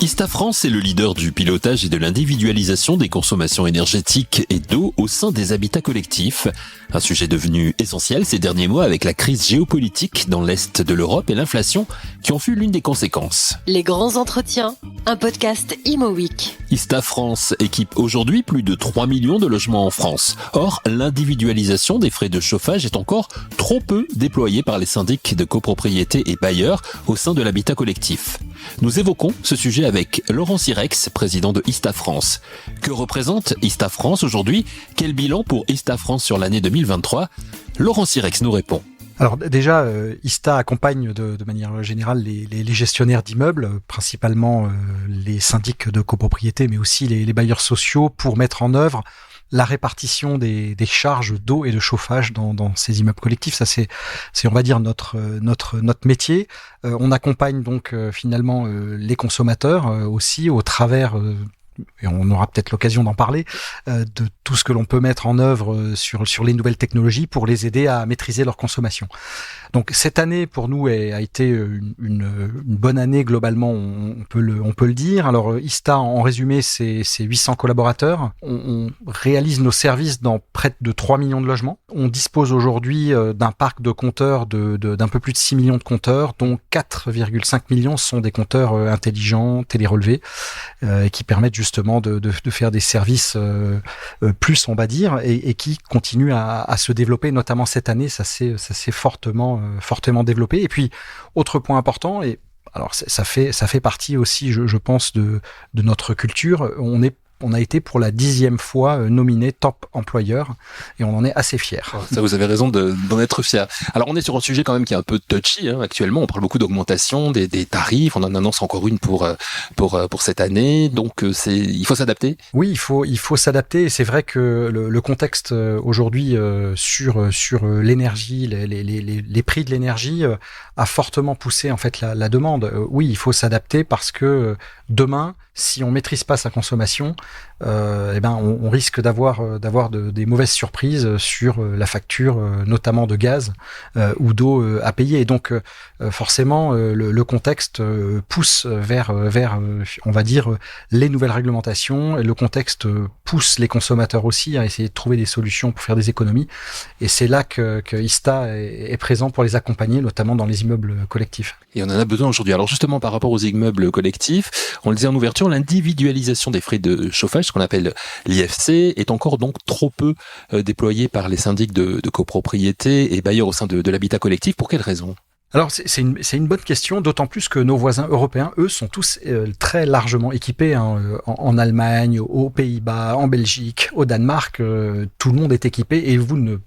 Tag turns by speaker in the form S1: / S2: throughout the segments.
S1: Ista France est le leader du pilotage et de l'individualisation des consommations énergétiques et d'eau au sein des habitats collectifs. Un sujet devenu essentiel ces derniers mois avec la crise géopolitique dans l'Est de l'Europe et l'inflation qui en fut l'une des conséquences.
S2: Les grands entretiens, un podcast Imo Week.
S1: Ista France équipe aujourd'hui plus de 3 millions de logements en France. Or, l'individualisation des frais de chauffage est encore trop peu déployée par les syndics de copropriété et bailleurs au sein de l'habitat collectif. Nous évoquons ce sujet avec Laurent Sirex, président de Ista France. Que représente Ista France aujourd'hui ? Quel bilan pour Ista France sur l'année 2023 ? Laurent Sirex nous répond.
S3: Alors déjà, Ista accompagne de manière générale les gestionnaires d'immeubles, principalement les syndics de copropriété, mais aussi les bailleurs sociaux, pour mettre en œuvre la répartition des charges d'eau et de chauffage dans ces immeubles collectifs. Ça c'est on va dire notre métier. On accompagne donc finalement les consommateurs aussi au travers et on aura peut-être l'occasion d'en parler, de tout ce que l'on peut mettre en œuvre sur les nouvelles technologies pour les aider à maîtriser leur consommation. Donc cette année pour nous a été une bonne année globalement, on peut le dire. Alors Ista en résumé c'est 800 collaborateurs. On réalise nos services dans près de 3 millions de logements. On dispose aujourd'hui d'un parc de compteurs d'un peu plus de 6 millions de compteurs, dont 4,5 millions sont des compteurs intelligents, télérelevés, qui permettent justement de faire des services plus on va dire et qui continuent à se développer, notamment cette année ça s'est fortement développé. Et puis autre point important, et alors ça fait partie aussi je pense de notre culture, on a été pour la 10e fois nominé top employeur et on en est assez fiers.
S1: Ça, vous avez raison d'en être fiers. Alors, on est sur un sujet quand même qui est un peu touchy actuellement. On parle beaucoup d'augmentation des tarifs. On en annonce encore une pour cette année. Donc, il faut s'adapter.
S3: Oui, il faut s'adapter. Et c'est vrai que le contexte aujourd'hui sur l'énergie, les prix de l'énergie a fortement poussé en fait la demande. Oui, il faut s'adapter parce que demain, si on maîtrise pas sa consommation, on risque d'avoir des mauvaises surprises sur la facture, notamment de gaz ou d'eau à payer. Et donc forcément, le contexte pousse vers on va dire les nouvelles réglementations. Et le contexte pousse les consommateurs aussi à essayer de trouver des solutions pour faire des économies. Et c'est là que Ista est présent pour les accompagner, notamment dans les immeubles collectifs.
S1: Et on en a besoin aujourd'hui. Alors justement, par rapport aux immeubles collectifs, on le disait en ouverture, l'individualisation des frais de chauffage, ce qu'on appelle l'IFC, est encore donc trop peu déployée par les syndics de copropriété et bailleurs au sein de l'habitat collectif. Pour quelles raisons ?
S3: Alors c'est une bonne question, d'autant plus que nos voisins européens, eux, sont tous très largement équipés en Allemagne, aux Pays-Bas, en Belgique, au Danemark. Tout le monde est équipé et vous ne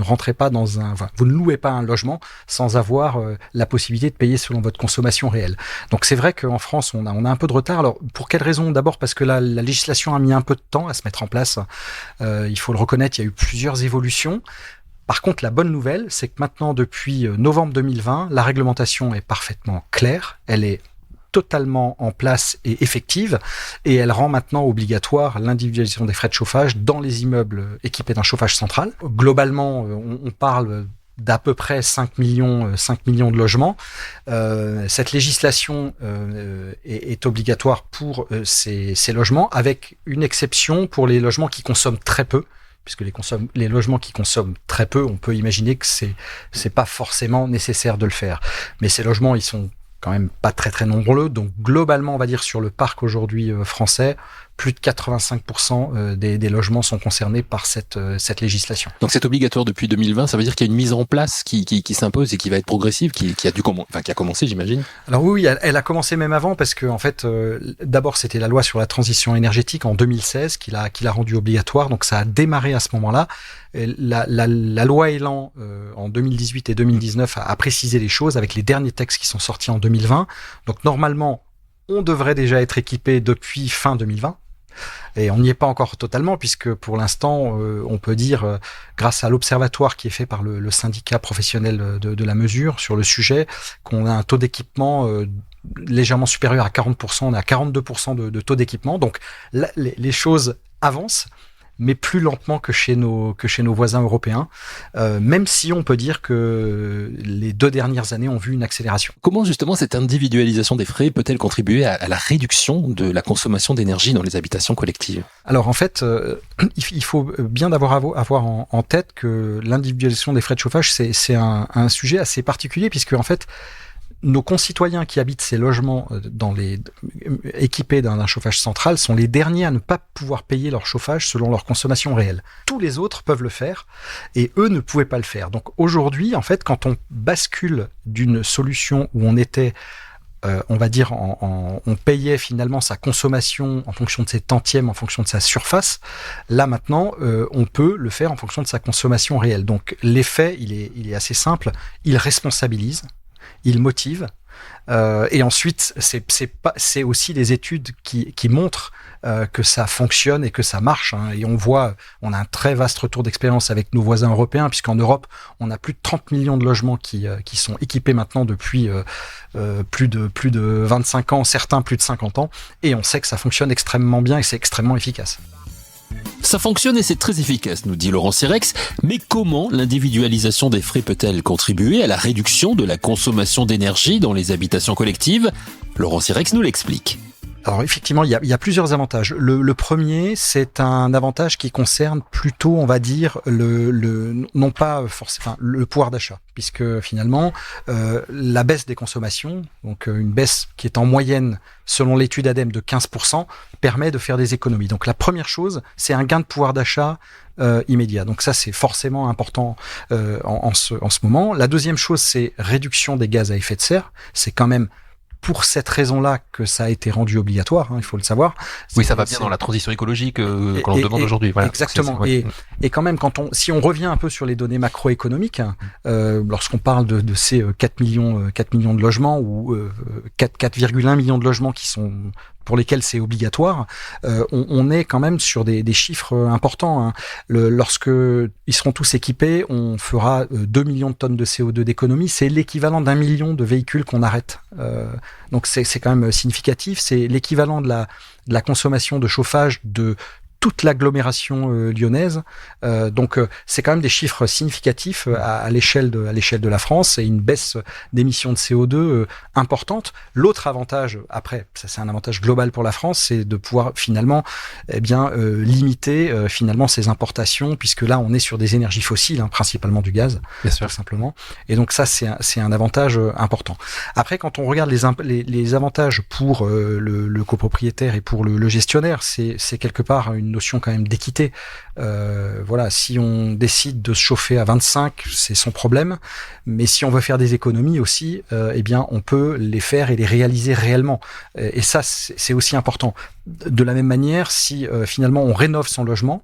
S3: rentrez pas vous ne louez pas un logement sans avoir la possibilité de payer selon votre consommation réelle. Donc c'est vrai qu'en France, on a un peu de retard. Alors pour quelles raisons ? D'abord parce que la législation a mis un peu de temps à se mettre en place. Il faut le reconnaître, il y a eu plusieurs évolutions. Par contre, la bonne nouvelle, c'est que maintenant, depuis novembre 2020, la réglementation est parfaitement claire. Elle est totalement en place et effective, et elle rend maintenant obligatoire l'individualisation des frais de chauffage dans les immeubles équipés d'un chauffage central. Globalement, on parle d'à peu près 5 millions de logements. Cette législation est obligatoire pour ces logements, avec une exception pour les logements qui consomment très peu, puisque les logements qui consomment très peu, on peut imaginer que c'est pas forcément nécessaire de le faire. Mais ces logements, ils sont quand même pas très très nombreux, donc globalement on va dire sur le parc aujourd'hui français, plus de 85% des logements sont concernés par cette législation.
S1: Donc c'est obligatoire depuis 2020, ça veut dire qu'il y a une mise en place qui s'impose et qui va être progressive, qui a commencé, j'imagine.
S3: Alors oui, elle a commencé même avant, parce que en fait, d'abord c'était la loi sur la transition énergétique en 2016 qui l'a rendu obligatoire, donc ça a démarré à ce moment-là. La loi Elan en 2018 et 2019 a précisé les choses avec les derniers textes qui sont sortis en 2020. Donc normalement, on devrait déjà être équipé depuis fin 2020. Et on n'y est pas encore totalement, puisque pour l'instant, on peut dire, grâce à l'observatoire qui est fait par le syndicat professionnel de la mesure sur le sujet, qu'on a un taux d'équipement légèrement supérieur à 40%, on est à 42% de taux d'équipement. Donc là, les choses avancent, mais plus lentement que chez nos voisins européens, même si on peut dire que les 2 dernières années ont vu une accélération.
S1: Comment justement cette individualisation des frais peut-elle contribuer à la réduction de la consommation d'énergie dans les habitations collectives ?
S3: Alors en fait, il faut bien avoir en tête que l'individualisation des frais de chauffage, c'est un sujet assez particulier, puisque en fait, nos concitoyens qui habitent ces logements équipés d'un chauffage central sont les derniers à ne pas pouvoir payer leur chauffage selon leur consommation réelle. Tous les autres peuvent le faire et eux ne pouvaient pas le faire. Donc aujourd'hui, en fait, quand on bascule d'une solution où on était on va dire, on payait finalement sa consommation en fonction de ses tantièmes, en fonction de sa surface. Là maintenant, on peut le faire en fonction de sa consommation réelle. Donc l'effet, il est assez simple. Il responsabilise, il motive. Et ensuite, c'est aussi les études qui montrent que ça fonctionne et que ça marche. Hein. Et on a un très vaste retour d'expérience avec nos voisins européens, puisqu'en Europe, on a plus de 30 millions de logements qui sont équipés maintenant depuis plus de 25 ans, certains plus de 50 ans. Et on sait que ça fonctionne extrêmement bien et c'est extrêmement efficace.
S1: Ça fonctionne et c'est très efficace, nous dit Laurent Sirex. Mais comment l'individualisation des frais peut-elle contribuer à la réduction de la consommation d'énergie dans les habitations collectives ? Laurent Sirex nous l'explique.
S3: Alors effectivement, il y a plusieurs avantages. Le premier, c'est un avantage qui concerne plutôt, on va dire, non pas forcément le pouvoir d'achat, puisque finalement la baisse des consommations, donc une baisse qui est en moyenne selon l'étude ADEME de 15%, permet de faire des économies. Donc la première chose, c'est un gain de pouvoir d'achat immédiat. Donc ça, c'est forcément important en ce moment. La deuxième chose, c'est réduction des gaz à effet de serre. C'est quand même pour cette raison-là que ça a été rendu obligatoire, hein, il faut le savoir.
S1: Oui, ça va bien dans la transition écologique que l'on demande aujourd'hui. Voilà.
S3: Exactement. Et quand même, si on revient un peu sur les données macroéconomiques, lorsqu'on parle de ces 4 millions de logements ou 4,1 millions de logements pour lesquels c'est obligatoire, on est quand même sur des chiffres importants. Hein. Lorsque ils seront tous équipés, on fera 2 millions de tonnes de CO2 d'économie. C'est l'équivalent d'1 million de véhicules qu'on arrête. Donc c'est quand même significatif. C'est l'équivalent de la consommation de chauffage de toute l'agglomération lyonnaise. Donc c'est quand même des chiffres significatifs à l'échelle de la France et une baisse d'émissions de CO2 importante. L'autre avantage, après, ça c'est un avantage global pour la France, c'est de pouvoir finalement limiter finalement ces importations, puisque là on est sur des énergies fossiles, hein, principalement du gaz, bien sûr, tout simplement. Et donc ça c'est un avantage important. Après, quand on regarde les avantages pour le copropriétaire et pour le gestionnaire, c'est quelque part une notion quand même d'équité. Voilà, si on décide de se chauffer à 25, c'est son problème, mais si on veut faire des économies aussi, eh bien on peut les faire et les réaliser réellement. Et ça, c'est aussi important. De la même manière, si finalement on rénove son logement,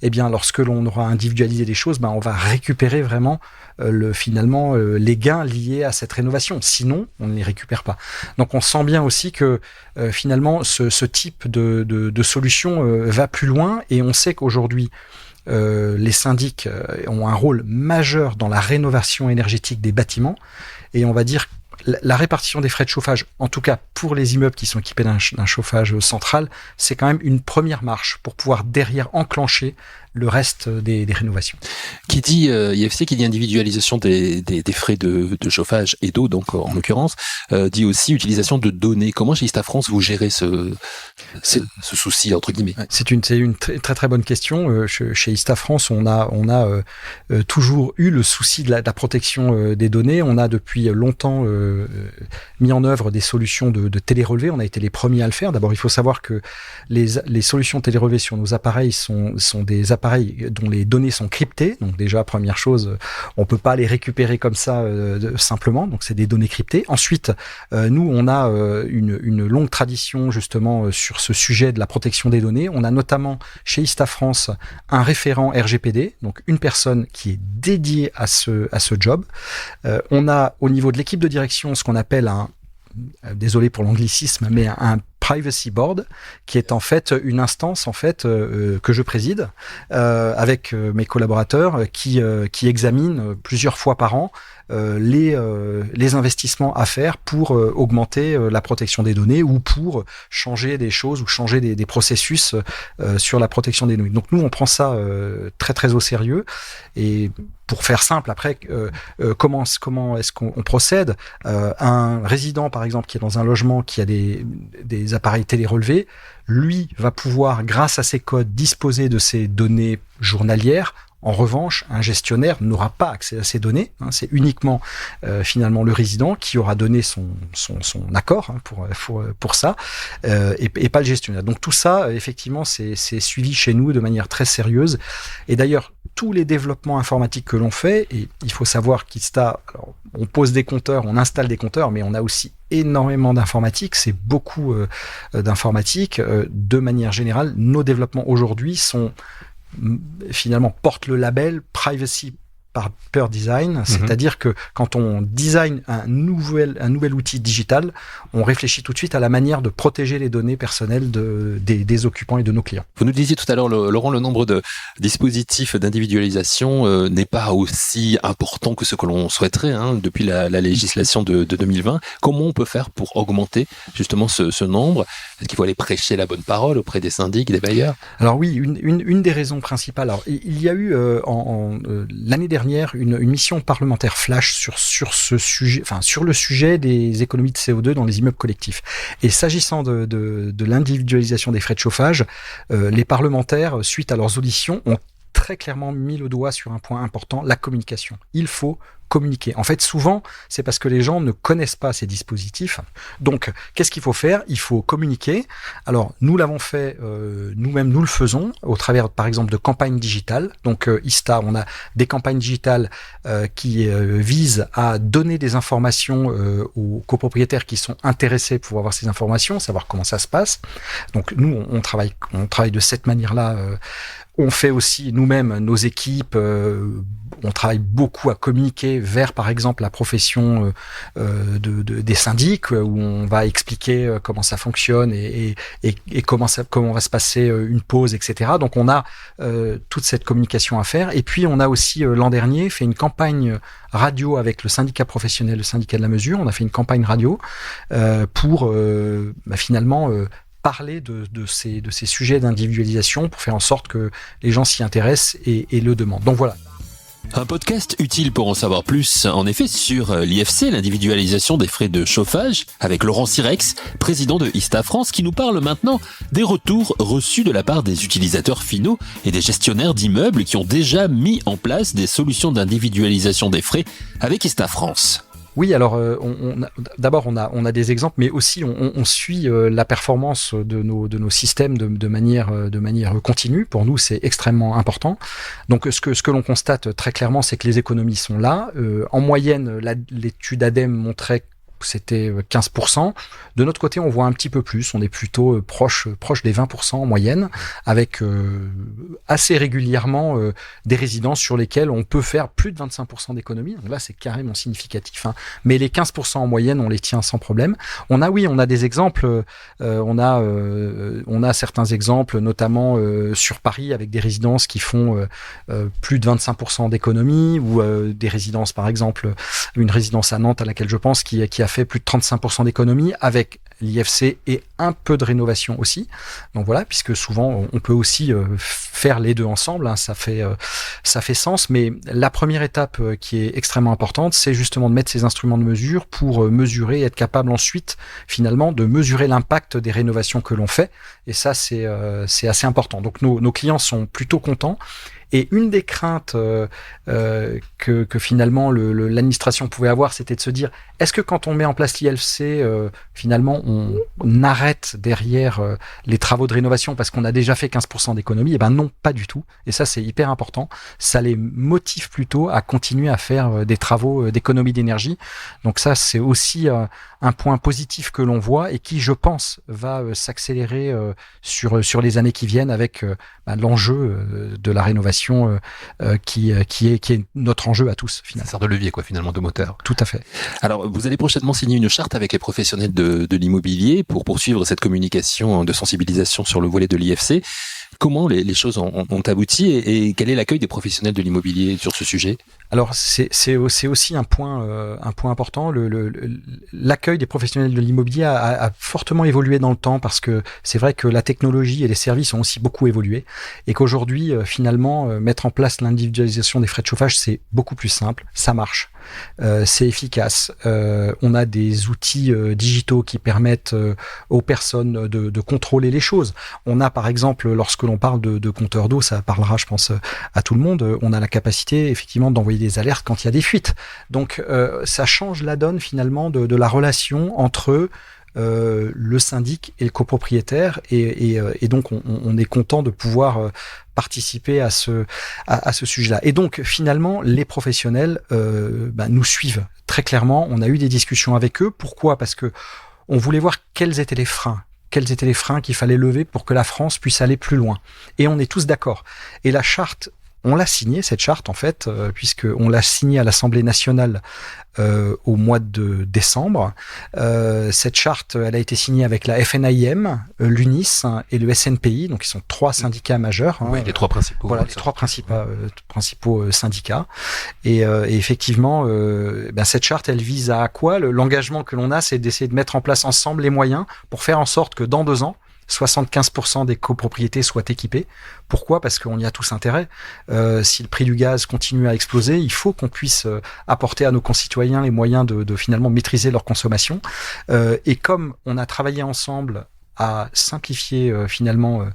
S3: eh bien lorsque l'on aura individualisé les choses, on va récupérer vraiment les gains liés à cette rénovation. Sinon, on ne les récupère pas. Donc on sent bien aussi que finalement ce type de solution va plus loin, et on sait qu'aujourd'hui les syndics ont un rôle majeur dans la rénovation énergétique des bâtiments, et on va dire la répartition des frais de chauffage, en tout cas pour les immeubles qui sont équipés d'un chauffage central, c'est quand même une première marche pour pouvoir derrière enclencher le reste des rénovations.
S1: Qui dit IFC, qui dit individualisation des frais de chauffage et d'eau, donc en l'occurrence, dit aussi utilisation de données. Comment chez Ista France vous gérez ce souci entre guillemets?
S3: C'est une très très bonne question. Chez Ista France, on a toujours eu le souci de la protection des données. On a depuis longtemps mis en œuvre des solutions de télérelevé. On a été les premiers à le faire. D'abord, il faut savoir que les solutions télérelevé sur nos appareils sont des appareils dont les données sont cryptées. Donc déjà, première chose, on peut pas les récupérer comme ça simplement. Donc c'est des données cryptées. Ensuite, nous, on a une longue tradition justement sur ce sujet de la protection des données. On a notamment chez Ista France un référent RGPD, donc une personne qui est dédiée à ce job. On a au niveau de l'équipe de direction ce qu'on appelle désolé pour l'anglicisme, mais un privacy board, qui est en fait une instance que je préside avec mes collaborateurs qui examine plusieurs fois par an les investissements à faire pour augmenter la protection des données ou pour changer des choses ou changer des processus sur la protection des données. Donc nous, on prend ça très très au sérieux. Et pour faire simple, après, comment est-ce qu'on procède? Un résident, par exemple, qui est dans un logement qui a des appareils télé relevés, lui va pouvoir, grâce à ses codes, disposer de ces données journalières. En revanche, un gestionnaire n'aura pas accès à ces données. C'est uniquement finalement le résident qui aura donné son accord pour ça, et pas le gestionnaire. Donc tout ça, effectivement, c'est suivi chez nous de manière très sérieuse. Et d'ailleurs, tous les développements informatiques que l'on fait, et il faut savoir qu'ISTA, alors, on pose des compteurs, on installe des compteurs, mais on a aussi énormément d'informatique, c'est beaucoup d'informatique. De manière générale, nos développements aujourd'hui finalement portent le label Privacy per Design, c'est-à-dire que quand on design un nouvel outil digital, on réfléchit tout de suite à la manière de protéger les données personnelles des occupants et de nos clients.
S1: Vous nous disiez tout à l'heure, Laurent, le nombre de dispositifs d'individualisation n'est pas aussi important que ce que l'on souhaiterait depuis la législation de 2020. Comment on peut faire pour augmenter justement ce nombre? Est-ce qu'il faut aller prêcher la bonne parole auprès des syndics, des bailleurs?
S3: Alors oui, une des raisons principales. Alors il y a eu l'année dernière une mission parlementaire flash sur ce sujet, enfin sur le sujet des économies de CO2 dans les immeubles collectifs. Et s'agissant de l'individualisation des frais de chauffage, les parlementaires, suite à leurs auditions, ont très clairement mis le doigt sur un point important, la communication. Il faut communiquer. En fait, souvent, c'est parce que les gens ne connaissent pas ces dispositifs. Donc, qu'est-ce qu'il faut faire? Il faut communiquer. Alors, nous l'avons fait, nous-mêmes, nous le faisons au travers, par exemple, de campagnes digitales. Donc, ISTA, on a des campagnes digitales qui visent à donner des informations aux copropriétaires qui sont intéressés pour avoir ces informations, savoir comment ça se passe. Donc, nous, on travaille de cette manière-là. On fait aussi nous-mêmes, nos équipes, on travaille beaucoup à communiquer vers, par exemple, la profession des syndics, où on va expliquer comment ça fonctionne et comment va se passer une pause, etc. Donc on a toute cette communication à faire. Et puis on a aussi l'an dernier fait une campagne radio avec le syndicat professionnel, le syndicat de la mesure. On a fait une campagne radio pour finalement parler de ces sujets d'individualisation pour faire en sorte que les gens s'y intéressent et le demandent. Donc voilà.
S1: Un podcast utile pour en savoir plus, en effet, sur l'IFC, l'individualisation des frais de chauffage, avec Laurent Sirex, président de ISTA France, qui nous parle maintenant des retours reçus de la part des utilisateurs finaux et des gestionnaires d'immeubles qui ont déjà mis en place des solutions d'individualisation des frais avec ISTA France.
S3: Oui, alors d'abord on a des exemples, mais aussi on suit la performance de nos systèmes de manière continue. Pour nous, c'est extrêmement important. Donc ce que l'on constate très clairement, c'est que les économies sont là. En moyenne, l'étude ADEME montrait que c'était 15%. De notre côté, on voit un petit peu plus. On est plutôt proche des 20% en moyenne, avec assez régulièrement des résidences sur lesquelles on peut faire plus de 25% d'économie. Donc là, c'est carrément significatif. Mais les 15% en moyenne, on les tient sans problème. On a des exemples. On a certains exemples, notamment sur Paris, avec des résidences qui font plus de 25% d'économie, ou des résidences, par exemple, une résidence à Nantes à laquelle je pense, qui a fait plus de 35% d'économie avec l'IFC et un peu de rénovation aussi. Donc voilà, puisque souvent on peut aussi faire les deux ensemble, ça fait sens. Mais la première étape qui est extrêmement importante, c'est justement de mettre ces instruments de mesure pour mesurer et être capable ensuite finalement de mesurer l'impact des rénovations que l'on fait. Et ça, c'est assez important. Donc nos clients sont plutôt contents. Et une des craintes que finalement l'administration pouvait avoir, c'était de se dire, est-ce que quand on met en place l'IFC, finalement on arrête derrière les travaux de rénovation parce qu'on a déjà fait 15% d'économie? Eh ben non, pas du tout. Et ça, c'est hyper important. Ça les motive plutôt à continuer à faire des travaux d'économie d'énergie. Donc ça, c'est aussi un point positif que l'on voit et qui, je pense, va s'accélérer sur les années qui viennent avec l'enjeu de la rénovation qui est notre enjeu à tous, finalement.
S1: Ça sert de levier, finalement, de moteur.
S3: Tout à fait.
S1: Alors, vous allez prochainement signer une charte avec les professionnels de l'immobilier pour poursuivre cette communication de sensibilisation sur le volet de l'IFC. Comment les choses ont abouti et quel est l'accueil des professionnels de l'immobilier sur ce sujet?
S3: Alors c'est aussi un point important. L'accueil des professionnels de l'immobilier a fortement évolué dans le temps parce que c'est vrai que la technologie et les services ont aussi beaucoup évolué et qu'aujourd'hui finalement mettre en place l'individualisation des frais de chauffage c'est beaucoup plus simple, ça marche, c'est efficace. On a des outils digitaux qui permettent aux personnes de contrôler les choses. On a par exemple lorsque l'on parle de compteur d'eau, ça parlera je pense à tout le monde, on a la capacité effectivement d'envoyer des alertes quand il y a des fuites. Donc ça change la donne finalement de la relation entre le syndic et le copropriétaire et donc on est content de pouvoir participer à ce sujet-là. Et donc finalement les professionnels nous suivent très clairement. On a eu des discussions avec eux. Pourquoi ? Parce que on voulait voir quels étaient les freins qu'il fallait lever pour que la France puisse aller plus loin. Et on est tous d'accord. Et la charte, on l'a signée, cette charte, en fait, puisqu'on l'a signée à l'Assemblée nationale au mois de décembre. Cette charte, elle a été signée avec la FNAIM, l'UNIS et le SNPI, donc ils sont 3 syndicats majeurs.
S1: Oui, les 3 principaux.
S3: Voilà, les 3 principaux syndicats. Et effectivement, cette charte, elle vise à quoi ? L'engagement que l'on a, c'est d'essayer de mettre en place ensemble les moyens pour faire en sorte que dans 2 ans, 75% des copropriétés soient équipées. Pourquoi ? Parce qu'on y a tous intérêt. Si le prix du gaz continue à exploser, il faut qu'on puisse apporter à nos concitoyens les moyens de finalement maîtriser leur consommation. Et comme on a travaillé ensemble à simplifier finalement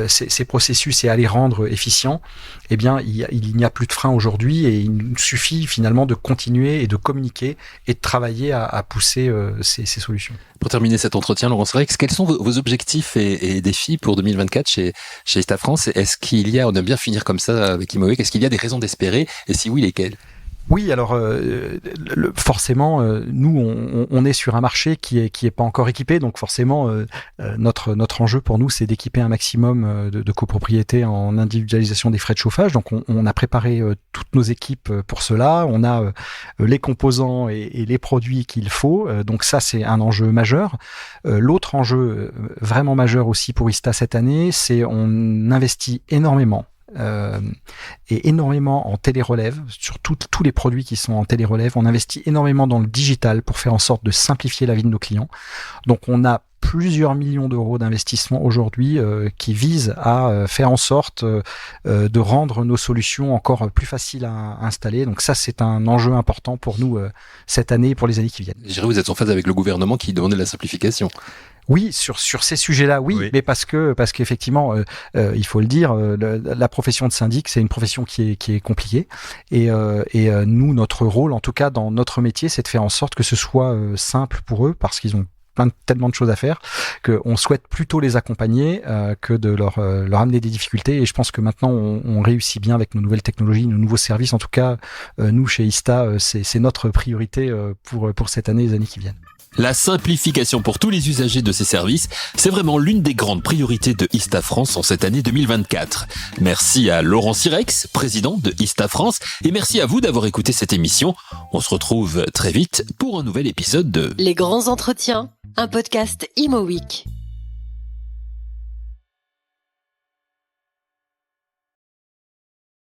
S3: ces processus et à les rendre efficients, eh bien il n'y a plus de frein aujourd'hui et il nous suffit finalement de continuer et de communiquer et de travailler à pousser ces solutions.
S1: Pour terminer cet entretien, Laurence Rex, quels sont vos objectifs et défis pour 2024 chez Ista France ? Est-ce qu'il y a, on aime bien finir comme ça avec Imo-Week, est-ce qu'il y a des raisons d'espérer et si oui, lesquelles ?
S3: Oui, alors forcément, nous on est sur un marché qui est pas encore équipé, donc forcément notre enjeu pour nous c'est d'équiper un maximum de copropriétés en individualisation des frais de chauffage. Donc on a préparé toutes nos équipes pour cela, on a les composants et les produits qu'il faut. Donc ça c'est un enjeu majeur. L'autre enjeu vraiment majeur aussi pour Ista cette année, c'est on investit énormément. Et énormément en télérelève, sur tous les produits qui sont en télérelève. On investit énormément dans le digital pour faire en sorte de simplifier la vie de nos clients. Donc on a plusieurs millions d'euros d'investissement aujourd'hui qui visent à faire en sorte de rendre nos solutions encore plus faciles à installer. Donc ça, c'est un enjeu important pour nous cette année et pour les années qui viennent.
S1: Je dirais vous êtes en phase avec le gouvernement qui demandait la simplification.
S3: Oui, sur ces sujets-là, oui, mais parce qu'effectivement, il faut le dire, la profession de syndic, c'est une profession qui est compliquée, et nous, notre rôle, en tout cas dans notre métier, c'est de faire en sorte que ce soit simple pour eux, parce qu'ils ont tellement de choses à faire, qu'on souhaite plutôt les accompagner que de leur amener des difficultés. Et je pense que maintenant, on réussit bien avec nos nouvelles technologies, nos nouveaux services. En tout cas, nous, chez Ista, c'est notre priorité pour cette année et les années qui viennent.
S1: La simplification pour tous les usagers de ces services, c'est vraiment l'une des grandes priorités de Ista France en cette année 2024. Merci à Laurence Rex, président de Ista France, et merci à vous d'avoir écouté cette émission. On se retrouve très vite pour un nouvel épisode de
S2: Les grands entretiens, un podcast Imo-Week.